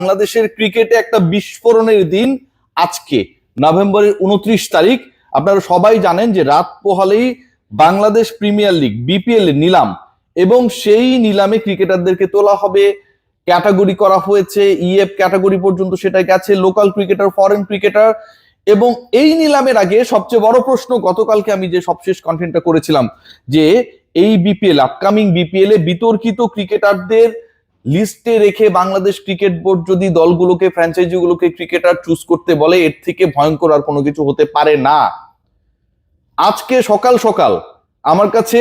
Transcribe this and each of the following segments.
বাংলাদেশের ক্রিকেটে একটা বিস্ফোরণের দিন আজকে নভেম্বরের 29 তারিখ। আপনারা সবাই জানেন যে রাত পোহালেই বাংলাদেশ প্রিমিয়ার লিগ বিপিএল এর নিলাম, এবং সেই নিলামে ক্রিকেটারদেরকে তোলা হবে, ক্যাটাগরি করা হয়েছে, ইএফ ক্যাটাগরি পর্যন্ত সেটা গেছে, লোকাল ক্রিকেটার, ফরেন ক্রিকেটার। এবং এই নিলামের আগে সবচেয়ে বড় প্রশ্ন, গতকালকে আমি যে সবশেষ কন্টেন্টটা করেছিলাম যে এই বিপিএল, আপকামিং বিপিএল এ বিতর্কিত ক্রিকেটারদের লিস্টে রেখে বাংলাদেশ ক্রিকেট বোর্ড যদি দলগুলোকে, ফ্র্যাঞ্চাইজিগুলোকে ক্রিকেটার চুজ করতে বলে, এর থেকে ভয়ঙ্কর আর কোনো কিছু হতে পারে না। আজকে সকাল সকাল আমার কাছে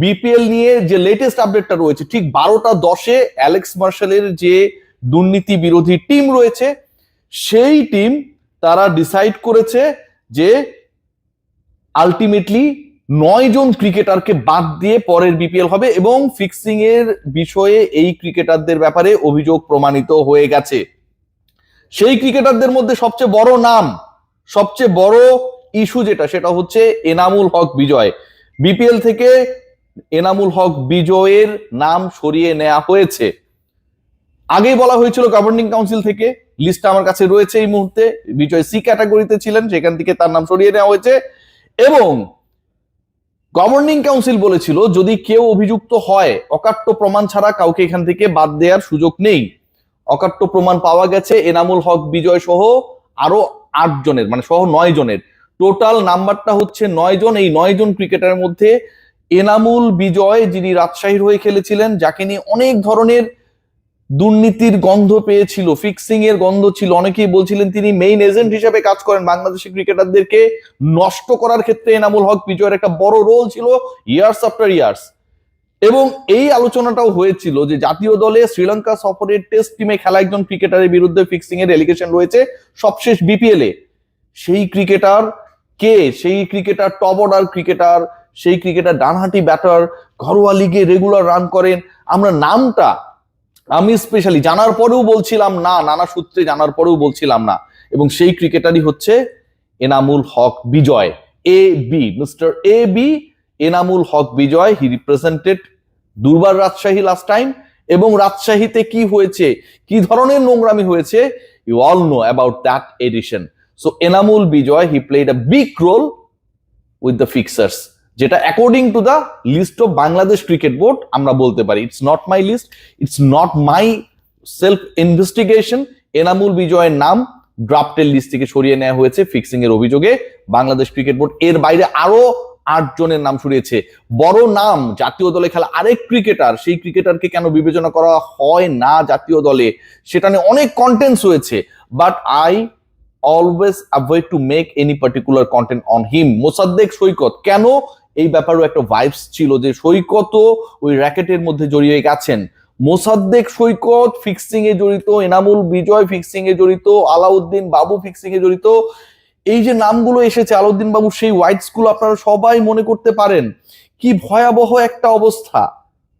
বিপিএল নিয়ে যে লেটেস্ট আপডেটটা রয়েছে, ঠিক 12:10 অ্যালেক্স মার্শালের যে দুর্নীতি বিরোধী টিম রয়েছে, সেই টিম তারা ডিসাইড করেছে যে আলটিমেটলি 9 জন ক্রিকেটারকে বাদ দিয়ে পরের বিপিএল হবে, এবং ফিক্সিং এর বিষয়ে এই ক্রিকেটারদের ব্যাপারে অভিযোগ প্রমাণিত হয়ে গেছে। সেই ক্রিকেটারদের মধ্যে সবচেয়ে বড় নাম, সবচেয়ে বড় ইস্যু যেটা, সেটা হচ্ছে এনামুল হক বিজয়। বিপিএল থেকে এনামুল হক বিজয়ের নাম সরিয়ে নেওয়া হয়েছে। আগেই বলা হয়েছিল গভর্নিং কাউন্সিল থেকে, লিস্টটা আমার কাছে রয়েছে এই মুহূর্তে, বিজয় সি ক্যাটাগরিতে ছিলেন, সেখান থেকে তার নাম সরিয়ে নেওয়া হয়েছে। এবং গভর্নিং কাউন্সিল বলেছিল যদি কেউ অভিযুক্ত হয়, অকাট্য প্রমাণ ছাড়া কাউকে এখান থেকে বাদ দেওয়ার সুযোগ নেই। অকাট্য প্রমাণ পাওয়া গেছে এনামুল হক বিজয় সহ আরো 8 জনের, মানে সহ 9 জনের। টোটাল নাম্বারটা হচ্ছে 9 জন। এই 9 জন ক্রিকেটারের মধ্যে এনামুল বিজয়, যিনি রাজশাহীর হয়ে খেলেছিলেন, যাকে নিয়ে অনেক ধরনের দুর্নীতির গন্ধ পেয়েছিল, ফিক্সিং এর গন্ধ ছিল, অনেকেই বলছিলেন তিনি মেইন এজেন্ট হিসেবে কাজ করেন, বাংলাদেশি ক্রিকেটারদেরকে নষ্ট করার ক্ষেত্রে এনামুল হক বিজয়ের একটা বড় রোল ছিল ইয়ার্স আফটার ইয়ার্স। এবং এই আলোচনাটাও হয়েছিল যে জাতীয় দলে শ্রীলঙ্কা সফরের টেস্ট টিমে খেলা একজন ক্রিকেটারের বিরুদ্ধে ফিক্সিং এর এলিগেশন রয়েছে সবশেষ বিপিএল এ। সেই ক্রিকেটার কে? সেই ক্রিকেটার টপ অর্ডার ক্রিকেটার, সেই ক্রিকেটার ডানহাতি ব্যাটার, ঘরোয়া লিগে রেগুলার রান করেন। আমরা নামটা, আমি স্পেশালি জানার পরেও বলছিলাম না, নানা সূত্রে জানার পরেও বলছিলাম না, এবং সেই ক্রিকেটারই হচ্ছে Enamul Haque Bijoy, A B, mister A B Enamul Haque Bijoy. He represented Durbar Rajshahi last time, এবং রাজশাহীতে কি হয়েছে, কি ধরনের নোংরামি হয়েছে, you all know about that edition. So Enamul Bijoy, he played a big role with the fixers, যেটা according to the list of Bangladesh cricket board আমরা বলতে পারি। It's not my list, it's not my self investigation. Enamul বিজয়ের নাম ড্রাফটের list থেকে সরিয়ে নেওয়া হয়েছে ফিক্সিং এর অভিযোগে বাংলাদেশ ক্রিকেট বোর্ড। এর বাইরে আরো 8 জনের নাম সরিয়েছে। বড় নাম, জাতীয় দলে খেলা আরেক ক্রিকেটার, সেই ক্রিকেটারকে কেন বিবেচনা করা হয় না জাতীয় দলে, সেটা নিয়ে অনেক কন্টেন্টস হয়েছে, but I always avoid to make any particular content on him. Mosaddek Saikat, কেন এই ব্যাপারেও একটা ভাইবস ছিল যে সৈকতও ওই র্যাকেটের মধ্যে জড়িয়ে গেছেন। মোসাদ্দেক সৈকত ফিক্সিং এ জড়িত, এনামুল বিজয় ফিক্সিং এ জড়িত, আলাউদ্দিন বাবু ফিক্সিং এ জড়িত। এই যে নামগুলো এসেছে, আলাউদ্দিন বাবু সেই হোয়াইট স্কুল, আপনারা সবাই মনে করতে পারেন কি ভয়াবহ একটা অবস্থা,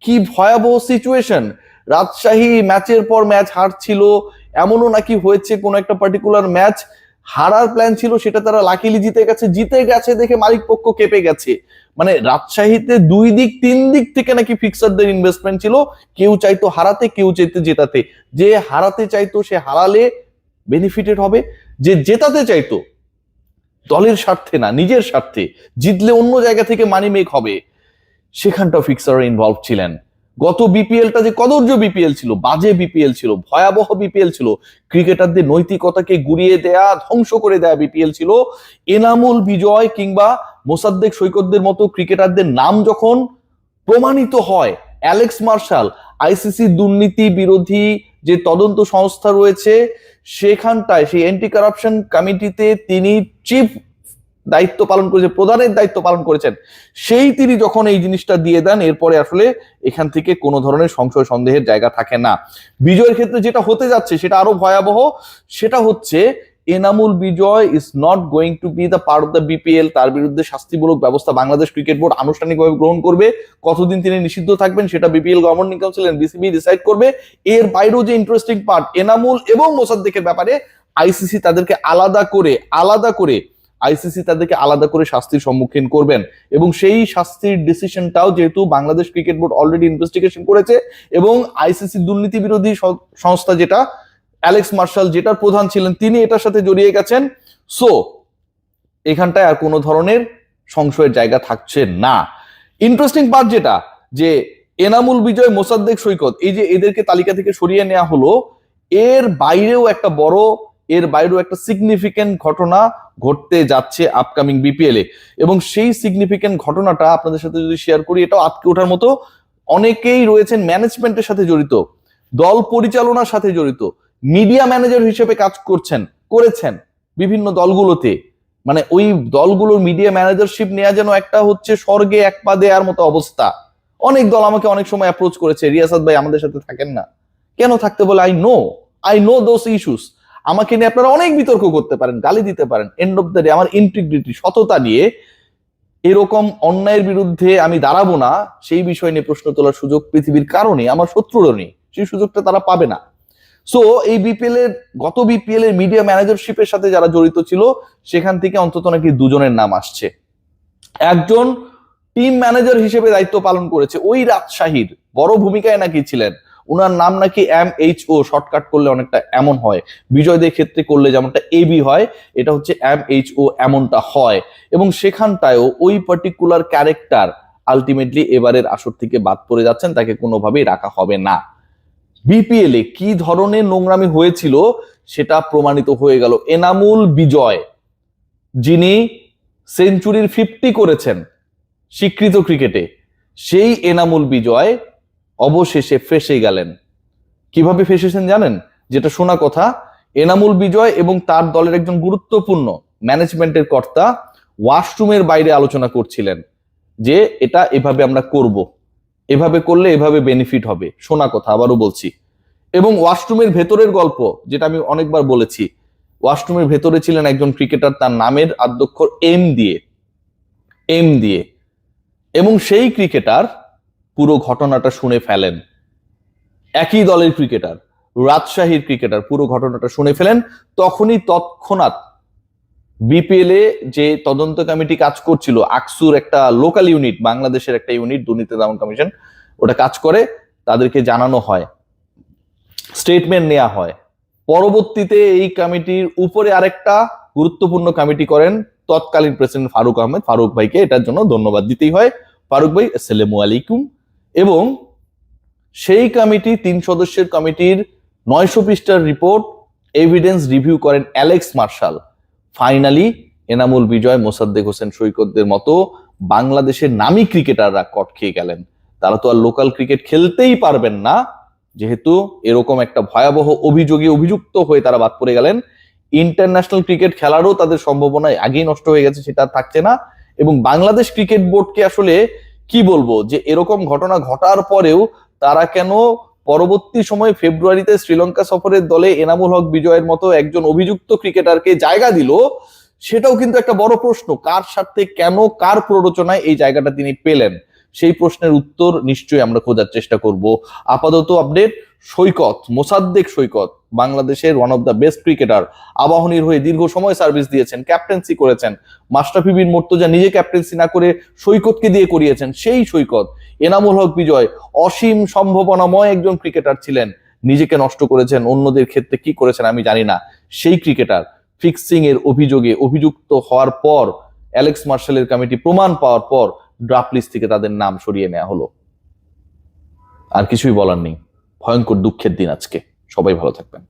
কি ভয়াবহ সিচুয়েশন। রাজশাহী ম্যাচের পর ম্যাচ হারছিল, এমনও নাকি হয়েছে কোন একটা পার্টিকুলার ম্যাচ হারার প্ল্যান ছিল, সেটা তারা লাকিলি জিতে গেছে দেখে মালিক পক্ষ কেঁপে গেছে। মানে রাজশাহীতে 2 দিক 3 দিক থেকে নাকি ফিক্সারদের ইনভেস্টমেন্ট ছিল, কেউ চাইতো হারাতে, কেউ চাইতো জেতাতে। যে হারাতে চাইতো সে হারালে বেনিফিটেড হবে, যে জেতাতে চাইতো দলের স্বার্থে না নিজের স্বার্থে, জিতলে অন্য জায়গা থেকে মানি মেক হবে, সেখানটাও ফিক্সার ইনভলভ ছিলেন। গত বিপিএলটা যে কদর্য বিপিএল ছিল, বাজে বিপিএল ছিল, ভয়াবহ বিপিএল ছিল, ক্রিকেটারদের নৈতিকতাকে গুড়িয়ে দেয়া, ধ্বংস করে দেয়া বিপিএল ছিল। এনামুল বিজয় কিংবা মোসাদ্দেক সৈকতদের মতো ক্রিকেটারদের নাম যখন প্রমাণিত হয়, অ্যালেক্স মার্শাল, আইসিসি দুর্নীতি বিরোধী যে তদন্ত সংস্থা রয়েছে সেখানটায়, সেই অ্যান্টি কারাপশন কমিটিতে তিনি চিফ দায়িত্ব পালন করেছে, প্রধানের দায়িত্ব পালন করেছেন, সেই তিনি যখন এই জিনিসটা দিয়ে দেন, এরপরে আসলে এখান থেকে কোনো ধরনের সংশয় সন্দেহের জায়গা থাকে না। বিজয়ের ক্ষেত্রে যেটা হতে যাচ্ছে সেটা আরো ভয়াবহ। সেটা হচ্ছে Enamul Bijoy is not going to be the part of the BPL. তার বিরুদ্ধে শাস্তিমূলক ব্যবস্থা বাংলাদেশ ক্রিকেট বোর্ড আনুষ্ঠানিকভাবে গ্রহণ করবে। কতদিন তিনি নিষিদ্ধ থাকবেন সেটা BPL governing council and BCB decide করবে। এর বাইরেও যে ইন্টারেস্টিং পার্ট, এনামুল এবং মোসাদ্দেকের ব্যাপারে আইসিসি তাদেরকে আলাদা করে শাস্তির সম্মুখীন করবেন, এবং সেই শাস্তির ডিসিশনটাও যেহেতু Bangladesh cricket board already investigation করেছে, এবং আইসিসি দুর্নীতি বিরোধী সংস্থা যেটা অ্যালেক্স মার্শাল যেটার প্রধান ছিলেন তিনি এটার সাথে জড়িয়ে গেছেন। সো এখানটায় আর কোনো ধরনের সংশয়ের জায়গা থাকছে না। ইন্টারেস্টিং পার্ট যেটা, যে এনামুল বিজয়, মোসাদ্দেক সৈকত, এই যে এদেরকে তালিকা থেকে সরিয়ে নেওয়া হলো, এর বাইরেও একটা সিগনিফিকেন্ট ঘটনা ঘটতে যাচ্ছে আপকামিং বিপিএল এ। এবং সেই সিগনিফিকেন্ট ঘটনাটা আপনাদের সাথে যদি শেয়ার করি, এটাও আটকে ওঠার মতো। অনেকেই রয়েছেন ম্যানেজমেন্টের সাথে জড়িত, দল পরিচালনার সাথে জড়িত, মিডিয়া ম্যানেজার হিসেবে কাজ করেছেন বিভিন্ন দলগুলোতে। মানে ওই দলগুলোর মিডিয়া ম্যানেজারশিপ নেওয়া যেন একটা হচ্ছে স্বর্গে এক পা দেওয়ার মতো অবস্থা। অনেক দল আমাকে অনেক সময় অ্যাপ্রোচ করেছে, রিয়াসাত ভাই আমাদের সাথে থাকেন না, কেন থাকতে বলে, আই নো দোজ ইস্যুস। আমাকে নিয়ে আপনারা অনেক বিতর্ক করতে পারেন, গালি দিতে পারেন, এন্ড অফ দ্য ডে আমার ইন্টিগ্রিটি, সততা নিয়ে এরকম অন্যায়ের বিরুদ্ধে আমি দাঁড়াবো না, সেই বিষয় নিয়ে প্রশ্ন তোলার সুযোগ পৃথিবীর কারণে আমার শত্রুরও নেই, সেই সুযোগটা তারা পাবে না। সো এই গত বিপিএল এর মিডিয়া ম্যানেজারশিপের সাথে যারা জড়িত ছিল, সেখান থেকে অন্তত নাকি দুজনের নাম আসছে। একজন টিম ম্যানেজার হিসেবে দায়িত্ব পালন করেছে, ওই রাজশাহীর বড় ভূমিকায় নাকি ছিলেন, উনার নাম নাকি MHO, শর্টকাট করলে অনেকটা এমন হয়, বিজয়দের ক্ষেত্রে করলে যেমনটা AB হয়, এটা হচ্ছে MHO, এমনটা হয়। এবং সেখানটায়ও ওই পার্টিকুলার ক্যারেক্টার আলটিমেটলি এবারের আসর থেকে বাদ পড়ে যাচ্ছেন, তাকে কোনোভাবেই রাখা হবে না। বিপিএল এ কি ধরনের নোংরামি হয়েছিল সেটা প্রমাণিত হয়ে গেল। এনামুল বিজয়, যিনি সেঞ্চুরির 50 করেছেন স্বীকৃত ক্রিকেটে, সেই এনামুল বিজয় অবশেষে ফেঁসে গেলেন। কিভাবে ফেঁসেছেন জানেন? যেটা শোনা কথা, এনামুল বিজয় এবং তার দলের একজন গুরুত্বপূর্ণ ম্যানেজমেন্টের কর্তা ওয়াশরুমের বাইরে আলোচনা করছিলেন যে এটা এভাবে আমরা করব, এভাবে করলে এভাবে বেনিফিট হবে, শোনা কথা, আবারও বলছি। এবং ওয়াশরুমের ভেতরের গল্প, যেটা আমি অনেকবার বলেছি, ওয়াশরুমের ভেতরে ছিলেন একজন ক্রিকেটার, তার নামের আদ্যক্ষর এম দিয়ে, এবং সেই ক্রিকেটার পুরো ঘটনাটা শুনে ফেলেন। একই দলের ক্রিকেটার, রাজশাহীর ক্রিকেটার পুরো ঘটনাটা শুনে ফেলেন। তৎক্ষণাৎ বিপিএল এ যে তদন্ত কমিটি কাজ করছিল, আকসুর একটা লোকাল ইউনিট, বাংলাদেশের একটা ইউনিট, দুর্নীতি দমন কমিশন, ওটা কাজ করে, তাদেরকে জানানো হয়, স্টেটমেন্ট নেওয়া হয়। পরবর্তীতে এই কমিটির উপরে আরেকটা গুরুত্বপূর্ণ কমিটি করেন তৎকালীন প্রেসিডেন্ট ফারুক আহমেদ, ফারুক ভাইকে এটার জন্য ধন্যবাদ দিতেই হয়। ফারুক ভাই, আসসালামু আলাইকুম। এবং সেই কমিটি, 3 সদস্যের কমিটির 900 পৃষ্ঠার রিপোর্ট, এভিডেন্স রিভিউ করেন অ্যালেক্স মার্শাল। ফাইনালি এনামুল বিজয়, মোসাদ্দেক হোসেন সৈকতদের মতো বাংলাদেশের নামী ক্রিকেটাররা কট খেয়ে গেলেন। তারা তো আর লোকাল ক্রিকেট খেলতেই পারবেন না, যেহেতু এরকম একটা ভয়াবহ অভিযোগে অভিযুক্ত হয়ে তারা বাদ পড়ে গেলেন। ইন্টারন্যাশনাল ক্রিকেট খেলারও তাদের সম্ভাবনা আগেই নষ্ট হয়ে গেছে, সেটা থাকছে না। এবং বাংলাদেশ ক্রিকেট বোর্ডকে আসলে কি বলবো, যে এরকম ঘটনা ঘটার পরেও তারা কেন পরবর্তী সময়ে ফেব্রুয়ারিতে শ্রীলঙ্কা সফরের দলে এনামুল হক বিজয়ের মতো একজন অভিযুক্ত ক্রিকেটারকে জায়গা দিল, সেটাও কিন্তু একটা বড় প্রশ্ন। কার সাথে, কেন, কার প্ররোচনায় এই জায়গাটা তিনি পেলেন, সেই প্রশ্নের উত্তর নিশ্চয়ই আমরা খোঁজার চেষ্টা করব। আপাতত আপডেট, মোসাদ্দেক সৈকত বাংলাদেশের one of the best cricketer, আবাহনীর হয়ে দীর্ঘ সময় সার্ভিস দিয়েছেন, ক্যাপ্টেন্সি করেছেন, মাশরাফি বিন মুর্তজা নিজে ক্যাপ্টেন্সি না করে সৈকতকে দিয়ে করিয়েছেন। সেই সৈকত, এনামুল হক বিজয় অসীম সম্ভাবনাময় একজন ক্রিকেটার ছিলেন, নিজেকে নষ্ট করেছেন, অন্যদের ক্ষেত্রে কি করেছেন আমি জানি না। সেই ক্রিকেটার ফিক্সিং এর অভিযোগে অভিযুক্ত হওয়ার পর, অ্যালেক্স মার্শালের কমিটি প্রমাণ পাওয়ার পর ড্রাফট লিস্ট থেকে তাদের নাম সরিয়ে নেওয়া হলো। আর কিছুই বলার নেই। ভয়ঙ্কর দুঃখের দিন আজকে। সবাই ভালো থাকবেন।